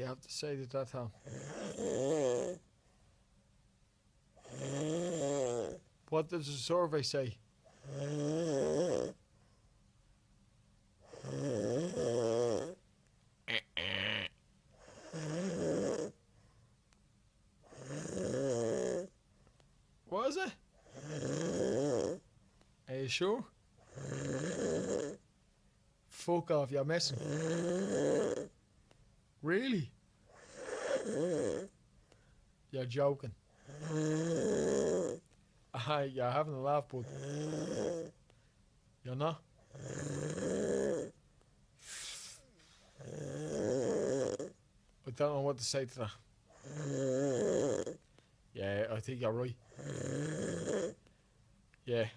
do you have to say to that, Tom? What does the survey say? What is it? Are you sure? Fuck off, you're messing. Really? You're joking. You're having a laugh, but you're not. I don't know what to say to that. Yeah, I think you're right. Yeah.